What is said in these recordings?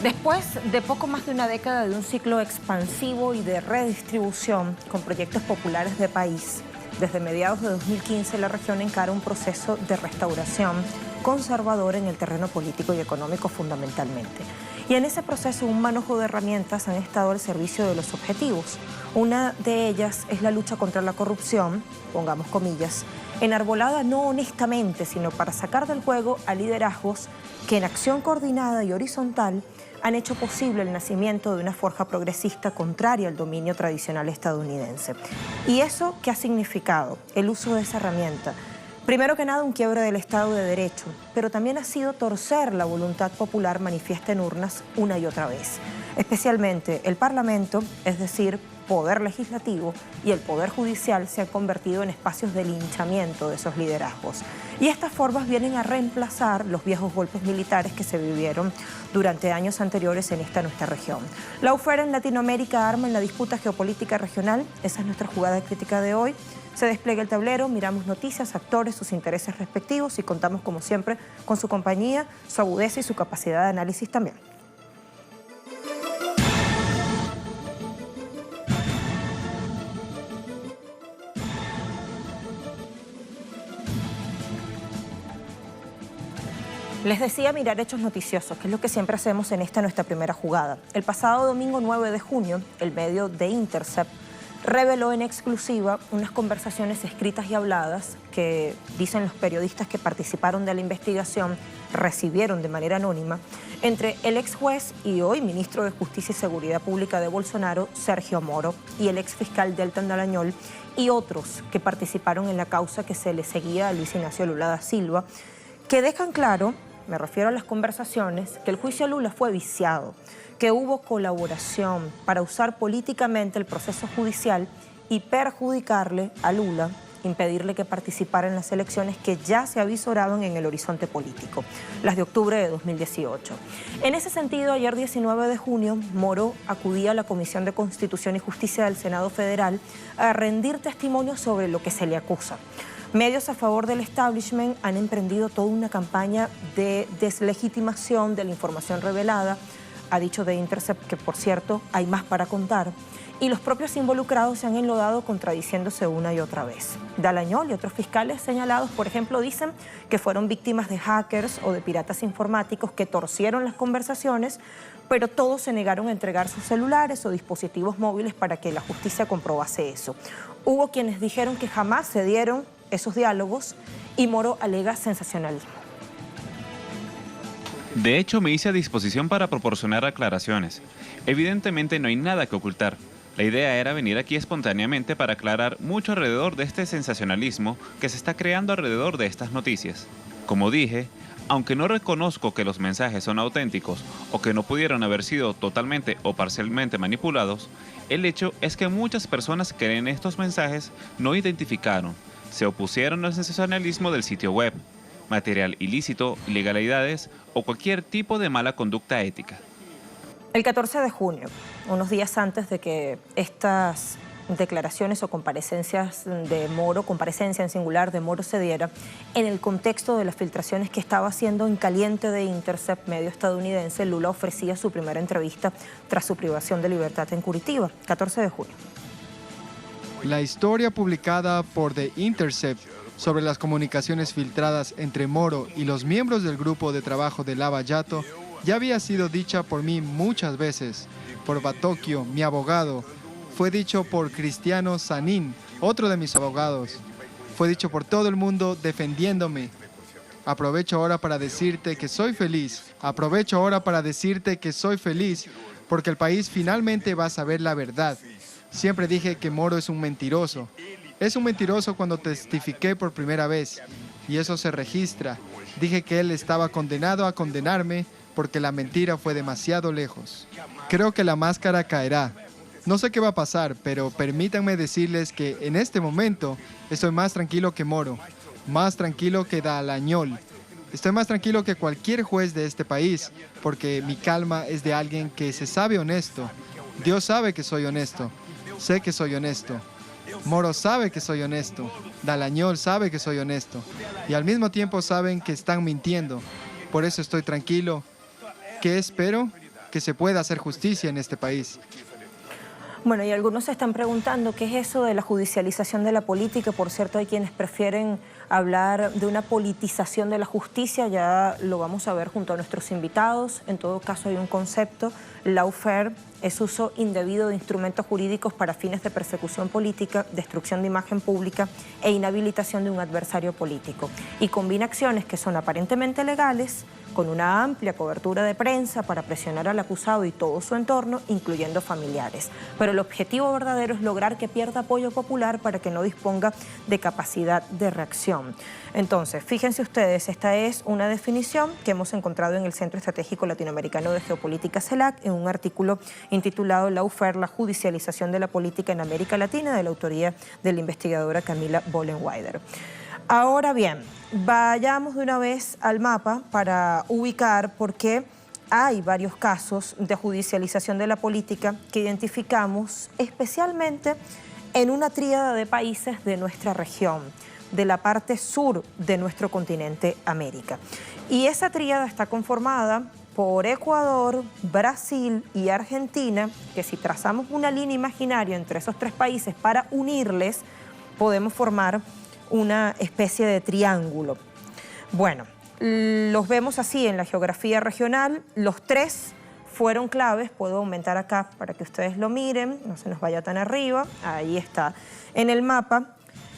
Después de poco más de una década de un ciclo expansivo y de redistribución con proyectos populares de país, desde mediados de 2015 la región encara un proceso de restauración conservador en el terreno político y económico fundamentalmente. Y en ese proceso un manojo de herramientas han estado al servicio de los objetivos. Una de ellas es la lucha contra la corrupción, pongamos comillas, enarbolada no honestamente, sino para sacar del juego a liderazgos que en acción coordinada y horizontal han hecho posible el nacimiento de una forja progresista contraria al dominio tradicional estadounidense. ¿Y eso qué ha significado? El uso de esa herramienta. Primero que nada, un quiebre del Estado de Derecho, pero también ha sido torcer la voluntad popular manifiesta en urnas una y otra vez. Especialmente el Parlamento, es decir, Poder Legislativo y el Poder Judicial se han convertido en espacios de linchamiento de esos liderazgos. Y estas formas vienen a reemplazar los viejos golpes militares que se vivieron durante años anteriores en esta nuestra región. La lawfare en Latinoamérica arma en la disputa geopolítica regional. Esa es nuestra jugada crítica de hoy. Se despliega el tablero, miramos noticias, actores, sus intereses respectivos y contamos como siempre con su compañía, su agudeza y su capacidad de análisis también. Les decía mirar hechos noticiosos, que es lo que siempre hacemos en esta nuestra primera jugada. El pasado domingo 9 de junio, el medio The Intercept reveló en exclusiva unas conversaciones escritas y habladas que, dicen los periodistas que participaron de la investigación, recibieron de manera anónima, entre el ex juez y hoy ministro de Justicia y Seguridad Pública de Bolsonaro, Sergio Moro, y el ex fiscal Deltan Dallagnol, y otros que participaron en la causa que se le seguía a Luis Ignacio Lula da Silva, que dejan claro, me refiero a las conversaciones, que el juicio a Lula fue viciado, que hubo colaboración para usar políticamente el proceso judicial y perjudicarle a Lula, impedirle que participara en las elecciones que ya se avisoraban en el horizonte político, las de octubre de 2018. En ese sentido, ayer 19 de junio, Moro acudía a la Comisión de Constitución y Justicia del Senado Federal a rendir testimonio sobre lo que se le acusa. Medios a favor del establishment han emprendido toda una campaña de deslegitimación de la información revelada. Ha dicho The Intercept que, por cierto, hay más para contar. Y los propios involucrados se han enlodado contradiciéndose una y otra vez. Dallagnol y otros fiscales señalados, por ejemplo, dicen que fueron víctimas de hackers o de piratas informáticos que torcieron las conversaciones, pero todos se negaron a entregar sus celulares o dispositivos móviles para que la justicia comprobase eso. Hubo quienes dijeron que jamás se dieron esos diálogos y Moro alega sensacionalismo. De hecho, me hice a disposición para proporcionar aclaraciones. Evidentemente no hay nada que ocultar. La idea era venir aquí espontáneamente para aclarar mucho alrededor de este sensacionalismo que se está creando alrededor de estas noticias. Como dije, aunque no reconozco que los mensajes son auténticos o que no pudieron haber sido totalmente o parcialmente manipulados, el hecho es que muchas personas que leen estos mensajes no identificaron, se opusieron al sensacionalismo del sitio web, material ilícito, ilegalidades o cualquier tipo de mala conducta ética. El 14 de junio, unos días antes de que estas declaraciones o comparecencias de Moro, comparecencia en singular de Moro se diera, en el contexto de las filtraciones que estaba haciendo en caliente de Intercept, medio estadounidense, Lula ofrecía su primera entrevista tras su privación de libertad en Curitiba, 14 de junio. La historia publicada por The Intercept sobre las comunicaciones filtradas entre Moro y los miembros del grupo de trabajo de Lava Jato ya había sido dicha por mí muchas veces, por Batocchio, mi abogado, fue dicho por Cristiano Sanín, otro de mis abogados, fue dicho por todo el mundo defendiéndome. Aprovecho ahora para decirte que soy feliz, porque el país finalmente va a saber la verdad. Siempre dije que Moro es un mentiroso. Es un mentiroso cuando testifiqué por primera vez, y eso se registra. Dije que él estaba condenado a condenarme porque la mentira fue demasiado lejos. Creo que la máscara caerá. No sé qué va a pasar, pero permítanme decirles que en este momento estoy más tranquilo que Moro, más tranquilo que Dallagnol. Estoy más tranquilo que cualquier juez de este país, porque mi calma es de alguien que se sabe honesto. Dios sabe que soy honesto. Sé que soy honesto. Moro sabe que soy honesto. Dallagnol sabe que soy honesto. Y al mismo tiempo saben que están mintiendo. Por eso estoy tranquilo. ¿Qué espero? que se pueda hacer justicia en este país. Bueno, y algunos se están preguntando qué es eso de la judicialización de la política. Por cierto, hay quienes prefieren hablar de una politización de la justicia, ya lo vamos a ver junto a nuestros invitados. En todo caso hay un concepto, lawfare, es uso indebido de instrumentos jurídicos para fines de persecución política, destrucción de imagen pública e inhabilitación de un adversario político. Y combina acciones que son aparentemente legales con una amplia cobertura de prensa para presionar al acusado y todo su entorno, incluyendo familiares. Pero el objetivo verdadero es lograr que pierda apoyo popular para que no disponga de capacidad de reacción. Entonces, fíjense ustedes, esta es una definición que hemos encontrado en el Centro Estratégico Latinoamericano de Geopolítica CELAC, en un artículo intitulado Lawfare, la judicialización de la política en América Latina, de la autoría de la investigadora Camila Vollenweider. Ahora bien, vayamos de una vez al mapa para ubicar por qué hay varios casos de judicialización de la política que identificamos especialmente en una tríada de países de nuestra región, de la parte sur de nuestro continente América. Y esa tríada está conformada por Ecuador, Brasil y Argentina, que si trazamos una línea imaginaria entre esos tres países para unirles, podemos formar una especie de triángulo. Bueno, los vemos así en la geografía regional. Los tres fueron claves. Puedo aumentar acá para que ustedes lo miren, no se nos vaya tan arriba. Ahí está en el mapa.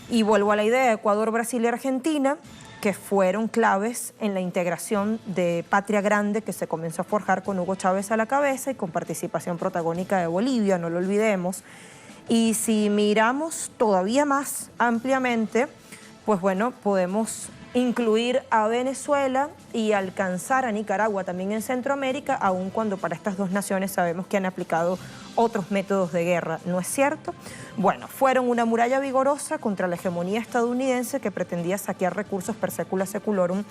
Y vuelvo a la idea, Ecuador, Brasil y Argentina, que fueron claves en la integración de Patria Grande que se comenzó a forjar con Hugo Chávez a la cabeza y con participación protagónica de Bolivia, no lo olvidemos. Y si miramos todavía más ampliamente, pues bueno, podemos incluir a Venezuela y alcanzar a Nicaragua también en Centroamérica, aun cuando para estas dos naciones sabemos que han aplicado otros métodos de guerra, ¿no es cierto? Bueno, fueron una muralla vigorosa contra la hegemonía estadounidense que pretendía saquear recursos per secula seculorum,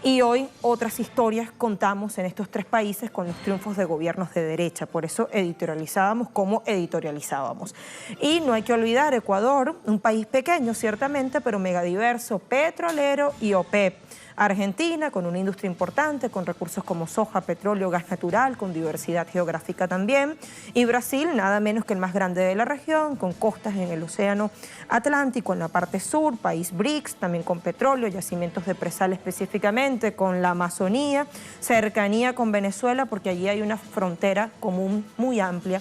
y hoy otras historias contamos en estos tres países con los triunfos de gobiernos de derecha. Por eso editorializábamos como editorializábamos. Y no hay que olvidar Ecuador, un país pequeño ciertamente, pero megadiverso, petrolero y OPEP. Argentina, con una industria importante, con recursos como soja, petróleo, gas natural, con diversidad geográfica también. Y Brasil, nada menos que el más grande de la región, con costas en el Océano Atlántico, en la parte sur, país BRICS, también con petróleo, yacimientos de presal específicamente, con la Amazonía, cercanía con Venezuela, porque allí hay una frontera común muy amplia,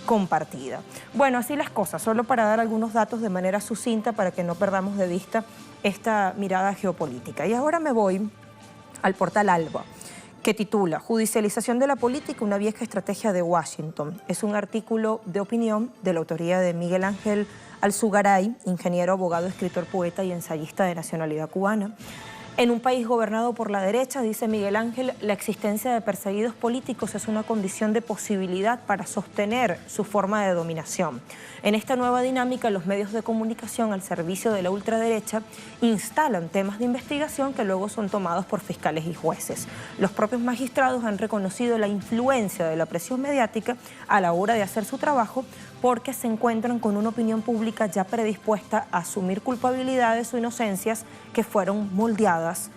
compartida. Bueno, así las cosas, solo para dar algunos datos de manera sucinta para que no perdamos de vista esta mirada geopolítica. Y ahora me voy al portal Alba, que titula Judicialización de la política, una vieja estrategia de Washington. Es un artículo de opinión de la autoría de Miguel Ángel Alzugaray, ingeniero, abogado, escritor, poeta y ensayista de nacionalidad cubana. En un país gobernado por la derecha, dice Miguel Ángel, la existencia de perseguidos políticos es una condición de posibilidad para sostener su forma de dominación. En esta nueva dinámica, los medios de comunicación al servicio de la ultraderecha instalan temas de investigación que luego son tomados por fiscales y jueces. Los propios magistrados han reconocido la influencia de la presión mediática a la hora de hacer su trabajo, porque se encuentran con una opinión pública ya predispuesta a asumir culpabilidades o inocencias que fueron moldeadas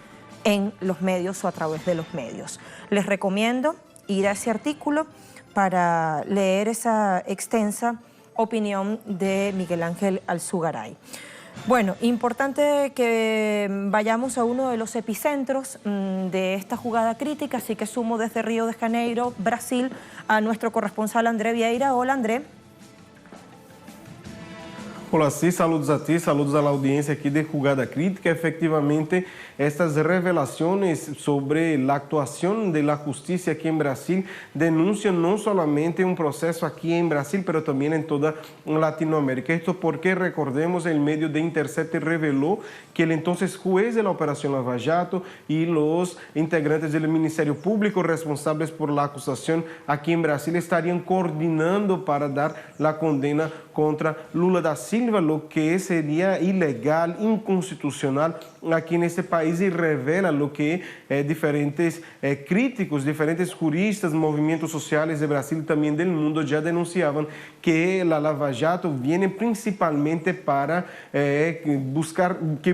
en los medios o a través de los medios. Les recomiendo ir a ese artículo para leer esa extensa opinión de Miguel Ángel Alzugaray. Bueno, importante que vayamos a uno de los epicentros de esta jugada crítica, así que sumo desde Río de Janeiro, Brasil, a nuestro corresponsal André Vieira. Hola, André. Olá, sí, saludos a ti, saludos a la audiencia aquí de Jugada Crítica. Efectivamente, estas revelaciones sobre la actuación de la justicia aquí en Brasil denuncian no solamente un proceso aquí en Brasil, pero también en toda Latinoamérica. Esto porque, recordemos, el medio de Intercept reveló que el entonces juez de la Operación Lava Jato y los integrantes del Ministerio Público responsables por la acusación aquí en Brasil estarían coordinando para dar la condena contra Lula da Silva, Silva lo que sería ilegal, inconstitucional aquí en este país, y revela lo que diferentes críticos, diferentes juristas, movimientos sociales de Brasil y también del mundo ya denunciaban, que la Lava Jato viene principalmente para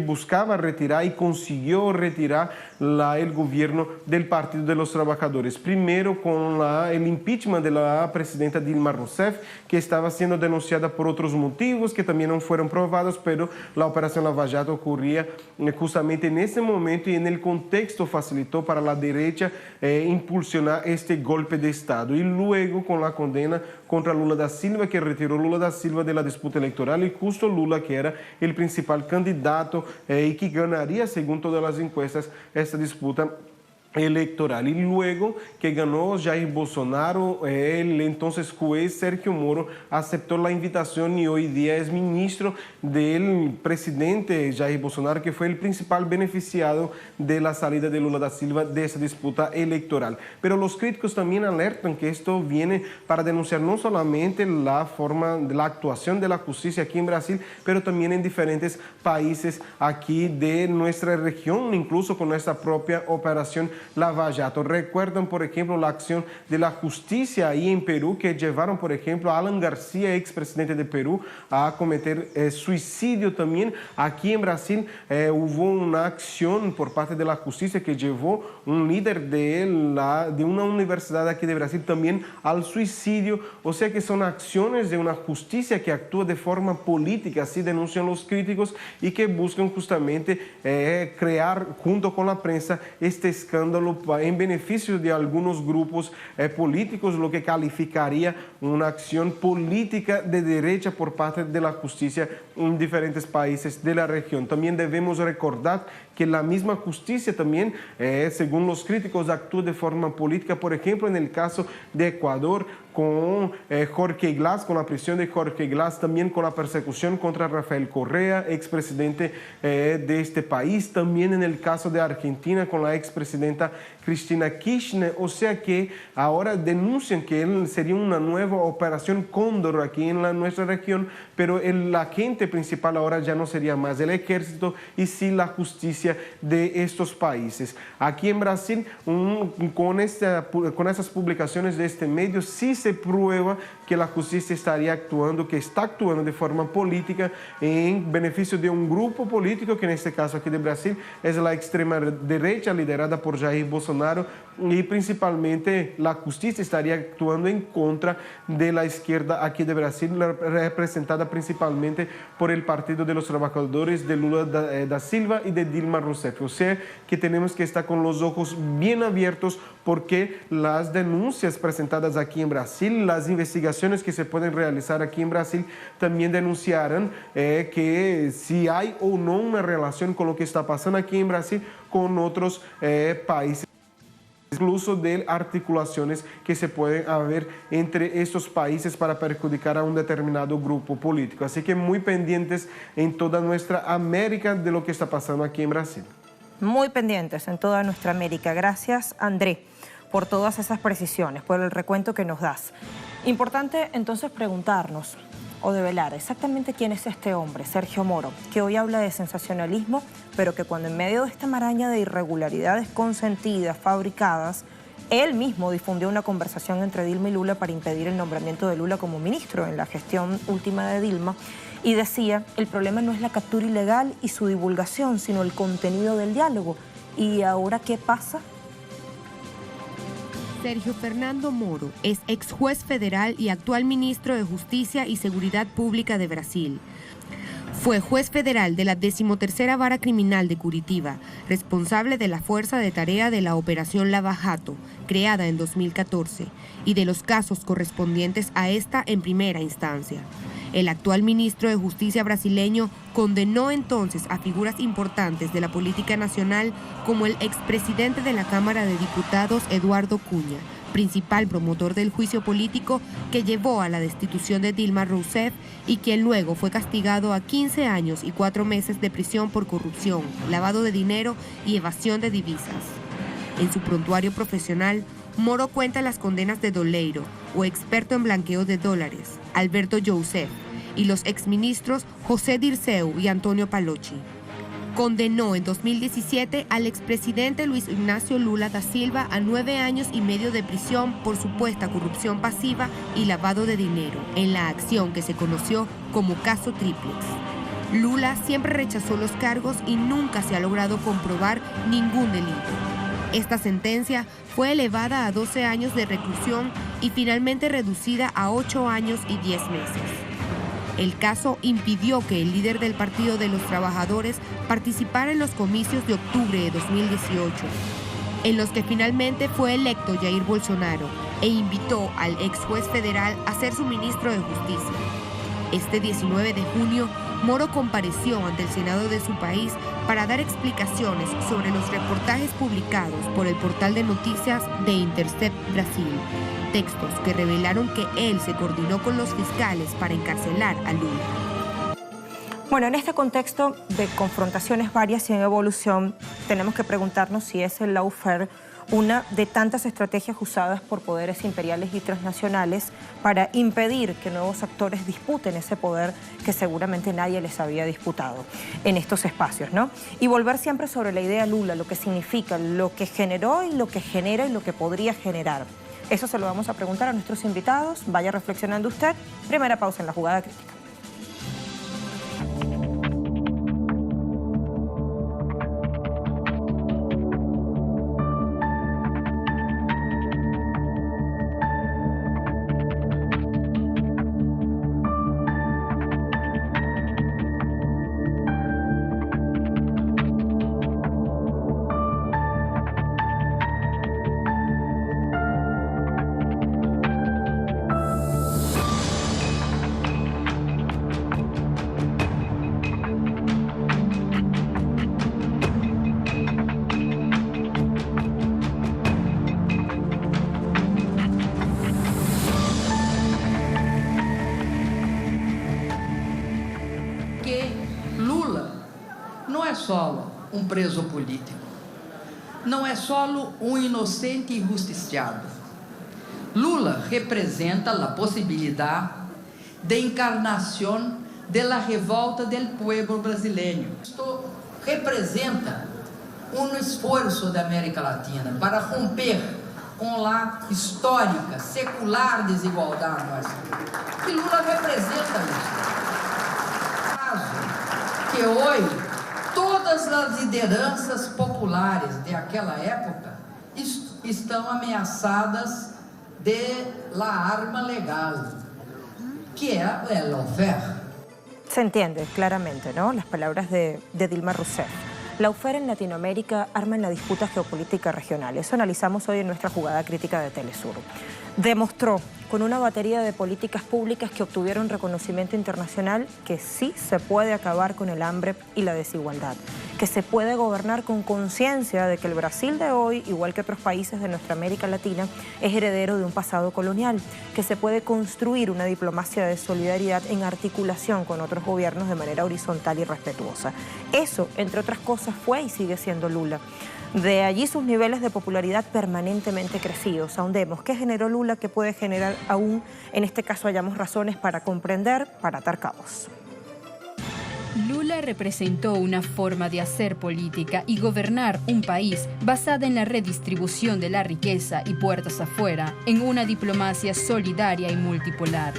buscaba retirar y consiguió retirar el gobierno del Partido de los Trabajadores. Primero con el impeachment de la presidenta Dilma Rousseff, que estaba siendo denunciada por otros motivos que también no fueron probados, pero la operación Lava Jato ocurría justamente en ese momento y en el contexto facilitó para la derecha impulsionar este golpe de Estado. Y luego con la condena contra Lula da Silva, que retiró Lula da Silva de la disputa electoral, y justo Lula, que era el principal candidato y que ganaría, según todas las encuestas, esta disputa electoral. Y luego que ganó Jair Bolsonaro, el entonces juez Sergio Moro aceptó la invitación y hoy día es ministro del presidente Jair Bolsonaro, que fue el principal beneficiado de la salida de Lula da Silva de esa disputa electoral. Pero los críticos también alertan que esto viene para denunciar no solamente la forma de la actuación de la justicia aquí en Brasil, pero también en diferentes países aquí de nuestra región, incluso con nuestra propia operación Lava Jato. Recuerdan, por ejemplo, la acción de la justicia ahí en Perú, que llevaron, por ejemplo, a Alan García, expresidente de Perú, a cometer suicidio también. Aquí en Brasil hubo una acción por parte de la justicia que llevó un líder de una universidad aquí de Brasil también al suicidio. O sea que son acciones de una justicia que actúa de forma política, así denuncian los críticos, y que buscan justamente crear, junto con la prensa, este escándalo en beneficio de algunos grupos políticos, lo que calificaría una acción política de derecha por parte de la justicia en diferentes países de la región. También debemos recordar que la misma justicia también, según los críticos, actúa de forma política. Por ejemplo, en el caso de Ecuador, con Jorge Glass, con la prisión de Jorge Glass, también con la persecución contra Rafael Correa, expresidente de este país, también en el caso de Argentina con la expresidenta Cristina Kirchner. O sea que ahora denuncian que sería una nueva operación Cóndor aquí en nuestra región, pero el agente principal ahora ya no sería más el ejército y sí la justicia de estos países. Aquí en Brasil, con esas publicaciones de este medio, sí se prueba que la justicia estaría actuando, que está actuando de forma política en beneficio de un grupo político, que en este caso aquí de Brasil es la extrema derecha liderada por Jair Bolsonaro, y principalmente la justicia estaría actuando en contra de la izquierda aquí de Brasil, representada principalmente por el Partido de los Trabajadores de Lula da Silva y de Dilma Rousseff. O sea que tenemos que estar con los ojos bien abiertos, porque las denuncias presentadas aquí en Brasil, las investigaciones que se pueden realizar aquí en Brasil, también denunciarán que si hay o no una relación con lo que está pasando aquí en Brasil con otros países, incluso de articulaciones que se pueden haber entre estos países para perjudicar a un determinado grupo político. Así que muy pendientes en toda nuestra América de lo que está pasando aquí en Brasil. Muy pendientes en toda nuestra América. Gracias, André, por todas esas precisiones, por el recuento que nos das. Importante entonces preguntarnos o develar exactamente quién es este hombre, Sergio Moro, que hoy habla de sensacionalismo, pero que cuando en medio de esta maraña de irregularidades consentidas, fabricadas, él mismo difundió una conversación entre Dilma y Lula para impedir el nombramiento de Lula como ministro en la gestión última de Dilma, y decía, el problema no es la captura ilegal y su divulgación, sino el contenido del diálogo. ¿Y ahora qué pasa? Sergio Fernando Moro es ex juez federal y actual ministro de Justicia y Seguridad Pública de Brasil. Fue juez federal de la 13ª Vara Criminal de Curitiba, responsable de la fuerza de tarea de la Operación Lava Jato, creada en 2014, y de los casos correspondientes a esta en primera instancia. El actual ministro de Justicia brasileño condenó entonces a figuras importantes de la política nacional como el expresidente de la Cámara de Diputados Eduardo Cunha, principal promotor del juicio político que llevó a la destitución de Dilma Rousseff y quien luego fue castigado a 15 años y 4 meses de prisión por corrupción, lavado de dinero y evasión de divisas. En su prontuario profesional, Moro cuenta las condenas de Doleiro, o experto en blanqueo de dólares, Alberto Joseph, y los exministros José Dirceu y Antonio Palocci. Condenó en 2017 al expresidente Luis Ignacio Lula da Silva a 9 años y medio de prisión por supuesta corrupción pasiva y lavado de dinero en la acción que se conoció como Caso Triplex. Lula siempre rechazó los cargos y nunca se ha logrado comprobar ningún delito. Esta sentencia fue elevada a 12 años de reclusión y finalmente reducida a 8 años y 10 meses. El caso impidió que el líder del Partido de los Trabajadores participara en los comicios de octubre de 2018, en los que finalmente fue electo Jair Bolsonaro e invitó al ex juez federal a ser su ministro de Justicia. Este 19 de junio, Moro compareció ante el Senado de su país para dar explicaciones sobre los reportajes publicados por el portal de noticias de Intercept Brasil, textos que revelaron que él se coordinó con los fiscales para encarcelar a Lula. Bueno, en este contexto de confrontaciones varias y en evolución, tenemos que preguntarnos si es el lawfare una de tantas estrategias usadas por poderes imperiales y transnacionales para impedir que nuevos actores disputen ese poder que seguramente nadie les había disputado en estos espacios, ¿no? Y volver siempre sobre la idea Lula, lo que significa, lo que generó y lo que genera y lo que podría generar. Eso se lo vamos a preguntar a nuestros invitados. Vaya reflexionando usted. Primera pausa en la jugada crítica. Solo preso político, não é solo inocente injusticiado. Lula representa a possibilidade de encarnação da revolta do povo brasileiro. Isto representa esforço da América Latina para romper com a histórica, secular desigualdade nossa. E Lula representa isso. Caso que hoje todas as lideranças populares de aquela época estão ameaçadas de la arma legal, que é el lawfare. Se entiende claramente, ¿no? Las palabras de Dilma Rousseff. Lawfare en Latinoamérica arma en la disputa geopolítica regional. Eso analizamos hoy en nuestra jugada crítica de Telesur. Demostró con una batería de políticas públicas que obtuvieron reconocimiento internacional que sí se puede acabar con el hambre y la desigualdad, que se puede gobernar con conciencia de que el Brasil de hoy, igual que otros países de nuestra América Latina, es heredero de un pasado colonial, que se puede construir una diplomacia de solidaridad en articulación con otros gobiernos de manera horizontal y respetuosa. Eso, entre otras cosas, fue y sigue siendo Lula. De allí sus niveles de popularidad permanentemente crecidos. Ahondemos qué generó Lula, que puede generar aún, en este caso, hayamos razones para comprender, para atar cabos. Lula representó una forma de hacer política y gobernar un país basada en la redistribución de la riqueza y puertas afuera, en una diplomacia solidaria y multipolar.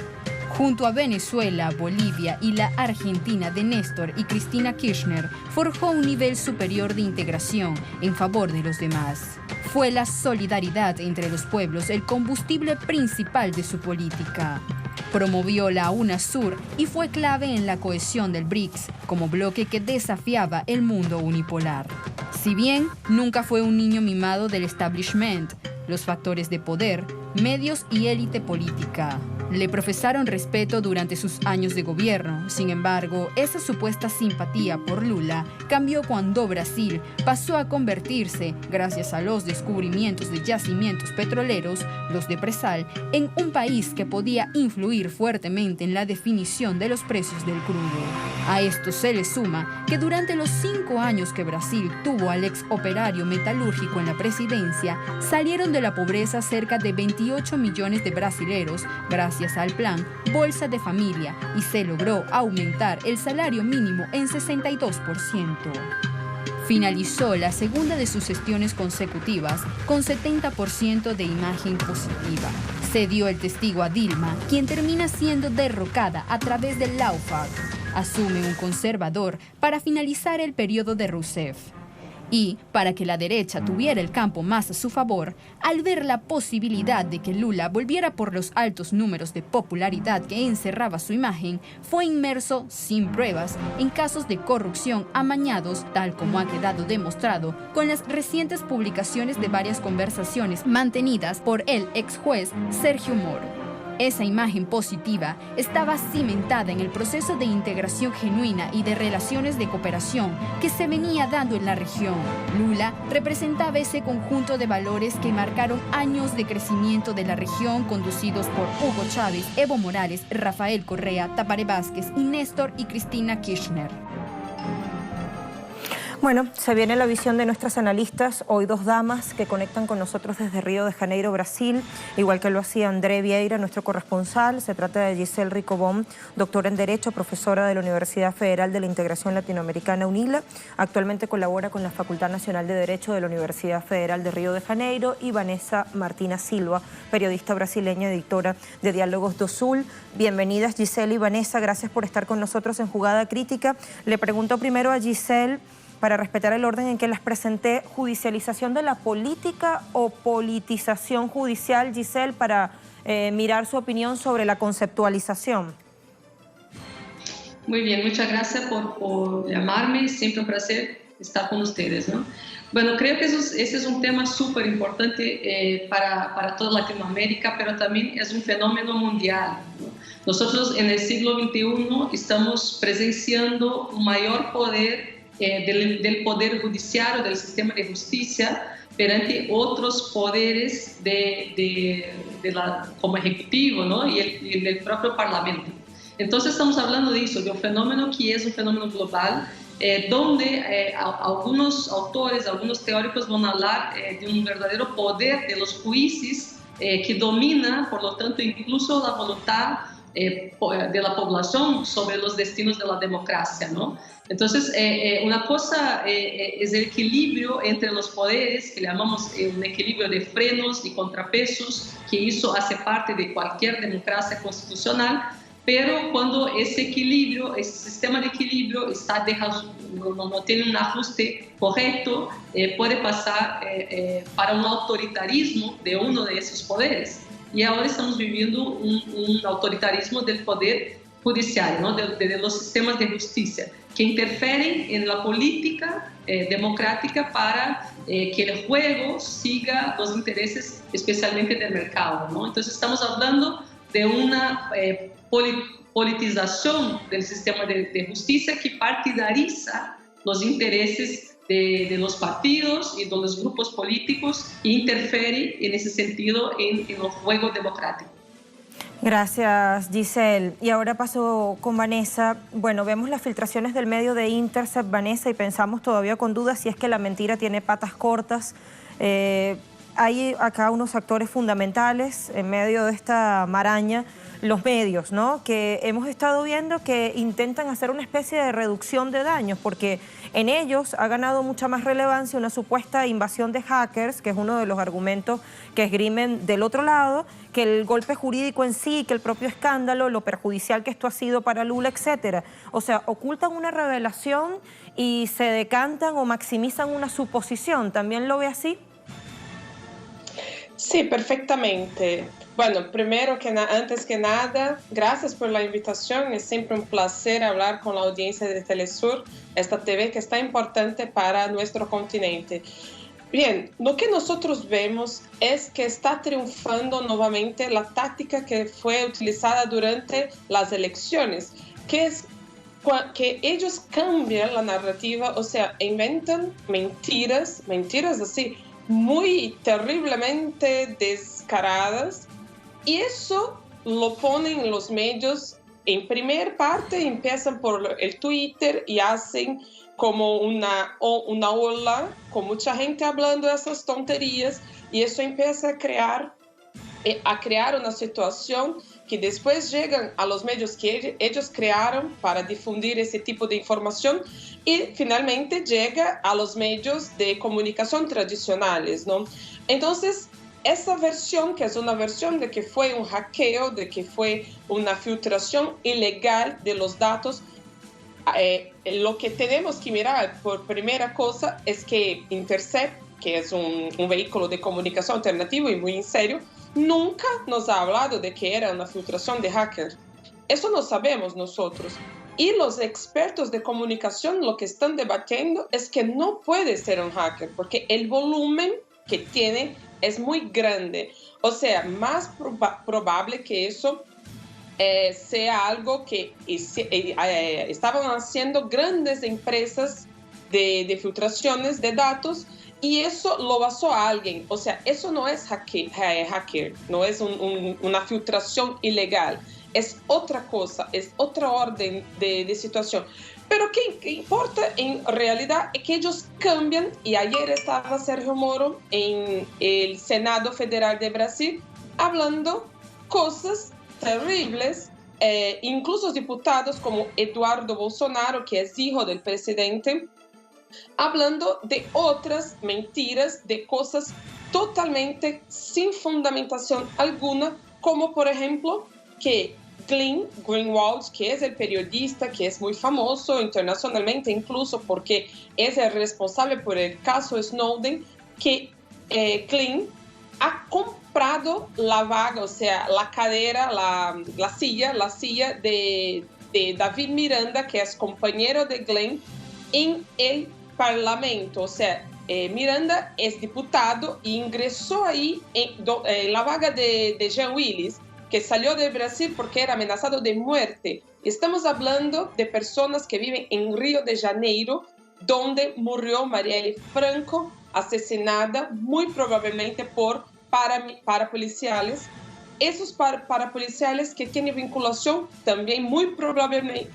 Junto a Venezuela, Bolivia y la Argentina de Néstor y Cristina Kirchner, forjó un nivel superior de integración en favor de los demás. Fue la solidaridad entre los pueblos el combustible principal de su política. Promovió la UNASUR y fue clave en la cohesión del BRICS, como bloque que desafiaba el mundo unipolar. Si bien nunca fue un niño mimado del establishment, los factores de poder, medios y élite política le profesaron respeto durante sus años de gobierno. Sin embargo, esa supuesta simpatía por Lula cambió cuando Brasil pasó a convertirse, gracias a los descubrimientos de yacimientos petroleros, los de presal, en un país que podía influir fuertemente en la definición de los precios del crudo. A esto se le suma que durante los 5 años que Brasil tuvo al ex operario metalúrgico en la presidencia, salieron de la pobreza cerca de 28 28 millones de brasileros gracias al plan Bolsa de Familia y se logró aumentar el salario mínimo en 62%. Finalizó la segunda de sus gestiones consecutivas con 70% de imagen positiva. Se dio el testigo a Dilma, quien termina siendo derrocada a través del lawfare. Asume un conservador para finalizar el periodo de Rousseff. Y, para que la derecha tuviera el campo más a su favor, al ver la posibilidad de que Lula volviera por los altos números de popularidad que encerraba su imagen, fue inmerso, sin pruebas, en casos de corrupción amañados, tal como ha quedado demostrado con las recientes publicaciones de varias conversaciones mantenidas por el ex juez Sergio Moro. Esa imagen positiva estaba cimentada en el proceso de integración genuina y de relaciones de cooperación que se venía dando en la región. Lula representaba ese conjunto de valores que marcaron años de crecimiento de la región conducidos por Hugo Chávez, Evo Morales, Rafael Correa, Tabaré Vázquez y Néstor y Cristina Kirchner. Bueno, se viene la visión de nuestras analistas, hoy dos damas que conectan con nosotros desde Río de Janeiro, Brasil, igual que lo hacía André Vieira, nuestro corresponsal. Se trata de Giselle Ricobón, doctora en Derecho, profesora de la Universidad Federal de la Integración Latinoamericana UNILA. Actualmente colabora con la Facultad Nacional de Derecho de la Universidad Federal de Río de Janeiro. Y Vanessa Martina Silva, periodista brasileña, editora de Diálogos do Sul. Bienvenidas Giselle y Vanessa, gracias por estar con nosotros en Jugada Crítica. Le pregunto primero a Giselle, para respetar el orden en que las presenté, judicialización de la política o politización judicial, Giselle, para mirar su opinión sobre la conceptualización. Muy bien, muchas gracias por llamarme, siempre un placer estar con ustedes, ¿no? Bueno, creo que ese es un tema súper importante para toda Latinoamérica, pero también es un fenómeno mundial, ¿no? Nosotros en el siglo XXI estamos presenciando un mayor poder del poder judiciario, del sistema de justicia, perante otros poderes como ejecutivo, ¿no? y del propio parlamento. Entonces estamos hablando de eso, de un fenómeno que es un fenómeno global, donde algunos autores, algunos teóricos van a hablar de un verdadero poder de los jueces que domina, por lo tanto, incluso la voluntad de la población sobre los destinos de la democracia, ¿no? Entonces, una cosa es el equilibrio entre los poderes, que llamamos un equilibrio de frenos y contrapesos, que eso hace parte de cualquier democracia constitucional, pero cuando ese equilibrio, ese sistema de equilibrio no tiene un ajuste correcto, puede pasar para un autoritarismo de uno de esos poderes. Y ahora estamos viviendo un autoritarismo del poder judicial, ¿no? de los sistemas de justicia, que interfieren en la política democrática para que el juego siga los intereses especialmente del mercado, ¿no? Entonces estamos hablando de una politización del sistema de justicia que partidariza los intereses de los partidos y de los grupos políticos e interfiere en ese sentido en el juego democrático. Gracias, Giselle. Y ahora paso con Vanessa. Bueno, vemos las filtraciones del medio de Intercept, Vanessa, y pensamos todavía con dudas si es que la mentira tiene patas cortas. Hay acá unos actores fundamentales en medio de esta maraña, los medios, ¿no? Que hemos estado viendo que intentan hacer una especie de reducción de daños, porque en ellos ha ganado mucha más relevancia una supuesta invasión de hackers, que es uno de los argumentos que esgrimen del otro lado, que el golpe jurídico en sí, que el propio escándalo, lo perjudicial que esto ha sido para Lula, etcétera. O sea, ocultan una revelación y se decantan o maximizan una suposición. ¿También lo ve así? Sí, perfectamente. Bueno, antes que nada, gracias por la invitación. Es siempre un placer hablar con la audiencia de Telesur, esta TV que está importante para nuestro continente. Bien, lo que nosotros vemos es que está triunfando nuevamente la táctica que fue utilizada durante las elecciones, que es que ellos cambian la narrativa, o sea, inventan mentiras así, muy terriblemente descaradas, y eso lo ponen en los medios en primer parte, empiezan por el Twitter y hacen como una ola con mucha gente hablando de esas tonterías, y eso empieza a crear a crear una situación que después llegan a los medios que ellos crearon para difundir ese tipo de información y finalmente llega a los medios de comunicación tradicionales, ¿no? Entonces, esa versión, que es una versión de que fue un hackeo, de que fue una filtración ilegal de los datos, lo que tenemos que mirar por primera cosa es que Intercept, que es un vehículo de comunicación alternativo y muy en serio, nunca nos ha hablado de que era una filtración de hacker. Eso no sabemos nosotros. Y los expertos de comunicación lo que están debatiendo es que no puede ser un hacker, porque el volumen que tiene es muy grande. O sea, más probable que eso sea algo que estaban haciendo grandes empresas de filtraciones de datos y eso lo basó a alguien. O sea, eso no es hacker, no es una filtración ilegal. Es otra cosa, es otra orden de situación. Pero ¿qué importa en realidad? Es que ellos cambian, y ayer estaba Sergio Moro en el Senado Federal de Brasil hablando cosas terribles, incluso diputados como Eduardo Bolsonaro, que es hijo del presidente, hablando de otras mentiras, de cosas totalmente sin fundamentación alguna, como por ejemplo que Glenn Greenwald, que es el periodista que es muy famoso internacionalmente, incluso porque es el responsable por el caso Snowden, que Glenn ha comprado la vaga, o sea, la cadera, la silla de David Miranda, que es compañero de Glenn, en el Parlamento. O sea, Miranda es diputado e ingresó ahí en la vaga de Jean Willis, que salió de Brasil porque era amenazado de muerte. Estamos hablando de personas que viven en Río de Janeiro, donde murió Marielle Franco, asesinada muy probablemente por parapoliciales. Esos parapoliciales que tienen vinculación también muy probablemente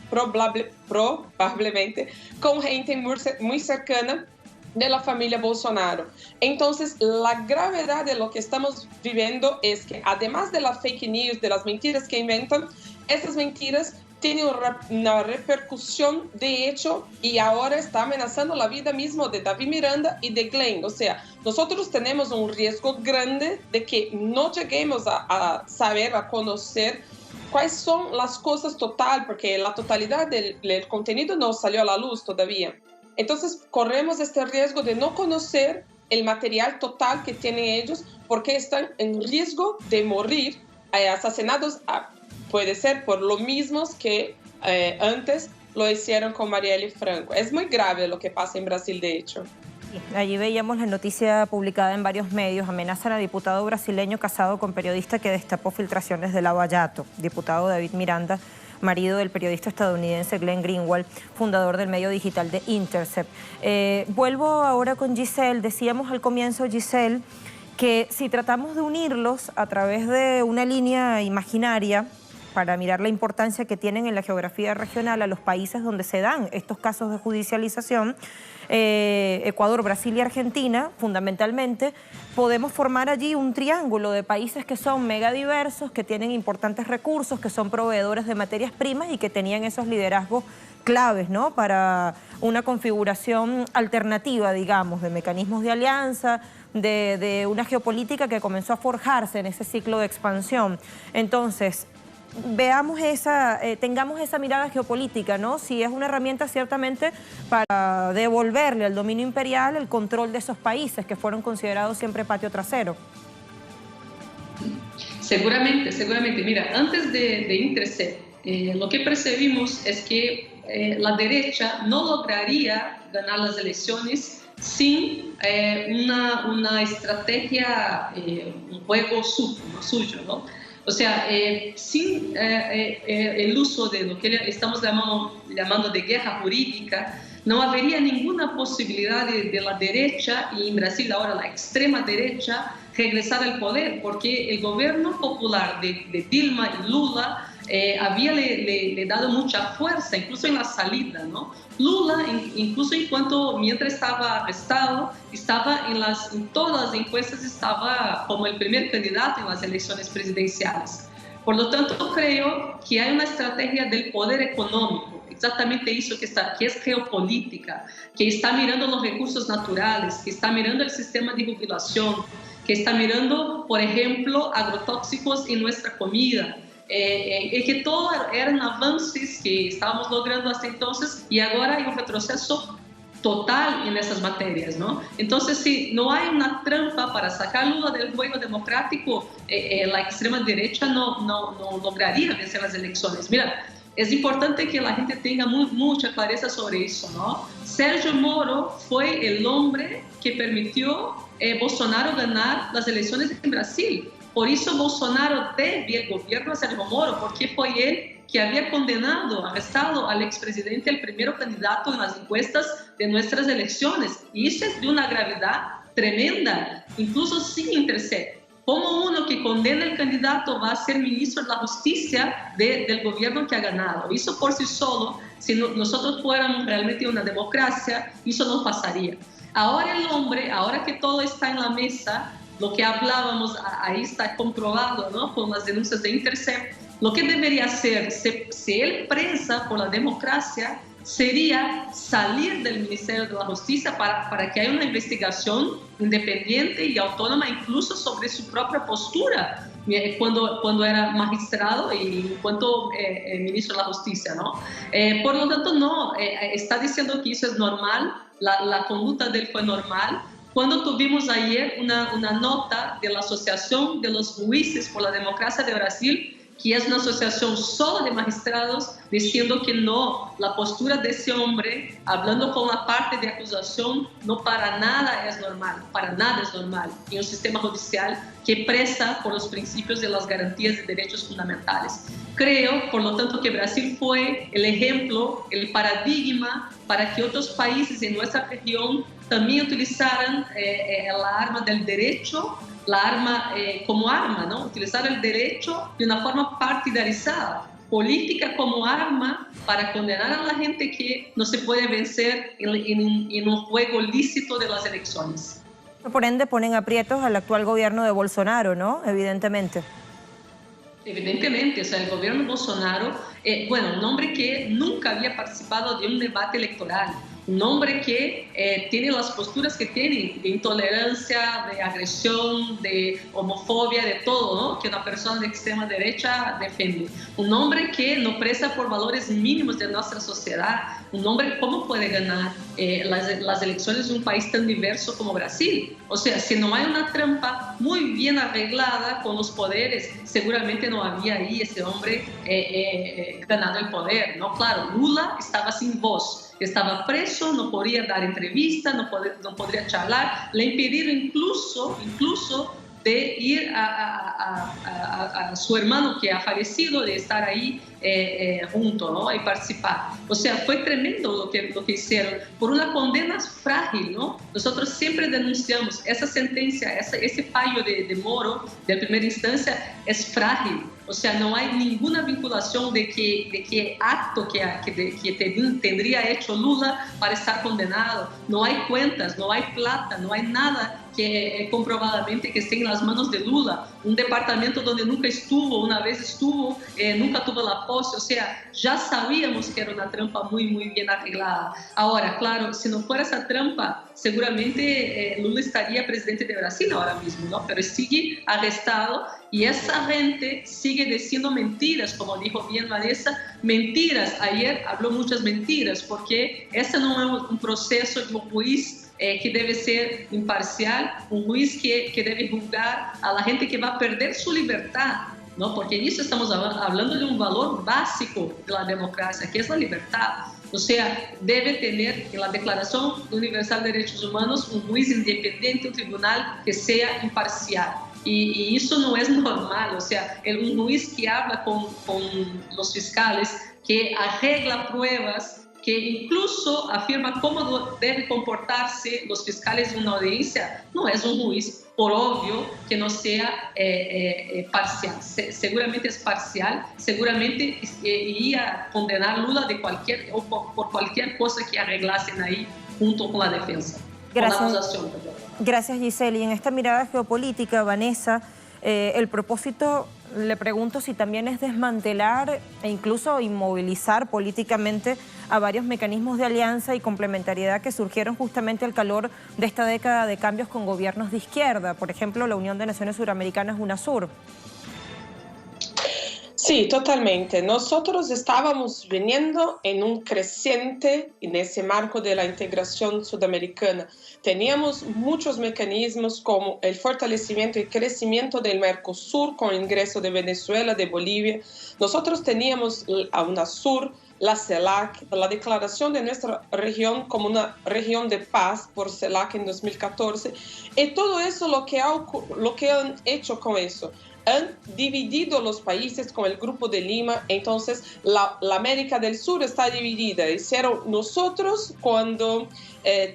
con gente muy cercana de la familia Bolsonaro. Entonces, la gravedad de lo que estamos viviendo es que, además de las fake news, de las mentiras que inventan, esas mentiras tienen una repercusión de hecho y ahora está amenazando la vida misma de David Miranda y de Glenn. O sea, nosotros tenemos un riesgo grande de que no lleguemos a saber, a conocer cuáles son las cosas total, porque la totalidad del contenido no salió a la luz todavía. Entonces, corremos este riesgo de no conocer el material total que tienen ellos porque están en riesgo de morir asesinados, puede ser por lo mismos que antes lo hicieron con Marielle Franco. Es muy grave lo que pasa en Brasil, de hecho. Allí veíamos la noticia publicada en varios medios. Amenazan a diputado brasileño casado con periodista que destapó filtraciones de Lava Jato. Diputado David Miranda, marido del periodista estadounidense Glenn Greenwald, fundador del medio digital de Intercept. Vuelvo ahora con Giselle. Decíamos al comienzo, Giselle, que si tratamos de unirlos a través de una línea imaginaria para mirar la importancia que tienen en la geografía regional a los países donde se dan estos casos de judicialización, Ecuador, Brasil y Argentina, fundamentalmente, podemos formar allí un triángulo de países que son mega diversos, que tienen importantes recursos, que son proveedores de materias primas y que tenían esos liderazgos claves, ¿no?, para una configuración alternativa, digamos, de mecanismos de alianza, de una geopolítica que comenzó a forjarse en ese ciclo de expansión. Entonces, veamos tengamos esa mirada geopolítica, ¿no? Si es una herramienta ciertamente para devolverle al dominio imperial el control de esos países que fueron considerados siempre patio trasero. Seguramente. Mira, antes de Intercept, lo que percibimos es que la derecha no lograría ganar las elecciones sin una estrategia, un juego suyo, ¿no? O sea, sin el uso de lo que estamos llamando de guerra jurídica, no habría ninguna posibilidad de la derecha, y en Brasil ahora la extrema derecha, regresar al poder, porque el gobierno popular de Dilma y Lula había le dado mucha fuerza, incluso en la salida, ¿no? Lula, incluso mientras estaba arrestado, estaba en todas las encuestas, estaba como el primer candidato en las elecciones presidenciales. Por lo tanto, creo que hay una estrategia del poder económico, exactamente eso que es geopolítica, que está mirando los recursos naturales, que está mirando el sistema de jubilación, que está mirando, por ejemplo, agrotóxicos en nuestra comida, y que todo eran avances que estábamos logrando hasta entonces y ahora hay un retroceso total en esas materias, ¿no? Entonces, si no hay una trampa para sacar Lula del juego democrático, la extrema derecha no lograría vencer las elecciones. Mira, es importante que la gente tenga mucha clareza sobre eso, ¿no? Sergio Moro fue el hombre que permitió Bolsonaro ganar las elecciones en Brasil. Por eso Bolsonaro debe el gobierno a Sergio Moro, porque fue él que había condenado, arrestado al expresidente, el primer candidato en las encuestas de nuestras elecciones. Y eso es de una gravedad tremenda, incluso sin intercept. ¿Cómo uno que condena al candidato va a ser ministro de la justicia del gobierno que ha ganado? Eso por sí solo, si nosotros fuéramos realmente una democracia, eso no pasaría. Ahora el hombre, ahora que todo está en la mesa, lo que hablábamos, ahí está comprobado, ¿no? Con las denuncias de Intercept, lo que debería hacer, si él presa por la democracia, sería salir del Ministerio de la Justicia para que haya una investigación independiente y autónoma incluso sobre su propia postura cuando era magistrado y en cuanto ministro de la Justicia, ¿no? Por lo tanto, no, está diciendo que eso es normal, la conducta de él fue normal. Cuando tuvimos ayer una nota de la Asociación de los Jueces por la Democracia de Brasil, que es una asociación solo de magistrados, diciendo que no, la postura de ese hombre, hablando con la parte de acusación, no para nada es normal en un sistema judicial que presa por los principios de las garantías de derechos fundamentales. Creo, por lo tanto, que Brasil fue el ejemplo, el paradigma para que otros países en nuestra región también utilizaran la arma del derecho, la arma como arma, ¿no? Utilizar el derecho de una forma partidarizada, política como arma para condenar a la gente que no se puede vencer en un juego lícito de las elecciones. Por ende, ponen aprietos al actual gobierno de Bolsonaro, ¿no? Evidentemente. Evidentemente, o sea, el gobierno de Bolsonaro, un hombre que nunca había participado de un debate electoral, un hombre que tiene las posturas que tiene, de intolerancia, de agresión, de homofobia, de todo, ¿no? Que una persona de extrema derecha defiende. Un hombre que no presta por valores mínimos de nuestra sociedad. Un hombre, ¿cómo puede ganar las elecciones de un país tan diverso como Brasil? O sea, si no hay una trampa muy bien arreglada con los poderes, seguramente no había ahí ese hombre ganado el poder, ¿no? Claro, Lula estaba sin voz. Estaba preso, no podía dar entrevistas, no podría charlar, le impidieron incluso de ir a su hermano que ha fallecido, de estar ahí junto, ¿no? Y participar. O sea, fue tremendo lo que hicieron, por una condena frágil, ¿no? Nosotros siempre denunciamos esa sentencia, ese fallo de Moro, de primera instancia, es frágil. O sea, no hay ninguna vinculación de qué acto que tendría hecho Lula para estar condenado. No hay cuentas, no hay plata, no hay nada que comprobadamente que esté en las manos de Lula. Un departamento donde nunca estuvo, una vez estuvo, nunca tuvo la pose. O sea, ya sabíamos que era una trampa muy, muy bien arreglada. Ahora, claro, si no fuera esa trampa, seguramente Lula estaría presidente de Brasil ahora mismo, ¿no? Pero sigue arrestado y esa gente sigue diciendo mentiras, como dijo bien Vanessa, mentiras. Ayer habló muchas mentiras, porque ese no es un proceso de un juiz que debe ser imparcial, un juiz que debe juzgar a la gente que va a perder su libertad, ¿no? Porque en eso estamos hablando de un valor básico de la democracia, que es la libertad. O sea, debe tener en la Declaración Universal de Derechos Humanos un juiz independiente, un tribunal que sea imparcial. Y eso no es normal. O sea, un juiz que habla con los fiscales, que arregla pruebas, que incluso afirma cómo deben comportarse los fiscales de una audiencia, no es un juez, por obvio que no sea parcial. Seguramente es parcial, seguramente iría a condenar Lula por cualquier cosa que arreglasen ahí junto con la defensa. Gracias. Con la acusación, perdón. Gracias, Giselle. Y en esta mirada geopolítica, Vanessa, el propósito, le pregunto si también es desmantelar e incluso inmovilizar políticamente a varios mecanismos de alianza y complementariedad que surgieron justamente al calor de esta década de cambios con gobiernos de izquierda. Por ejemplo, la Unión de Naciones Suramericanas, UNASUR. Sí, totalmente. Nosotros estábamos viniendo en un creciente en ese marco de la integración sudamericana. Teníamos muchos mecanismos como el fortalecimiento y crecimiento del Mercosur con el ingreso de Venezuela, de Bolivia. Nosotros teníamos a UNASUR, la CELAC, la declaración de nuestra región como una región de paz por CELAC en 2014. Y todo eso lo que han hecho con eso. Han dividido los países con el Grupo de Lima, entonces la América del Sur está dividida. Hicieron nosotros cuando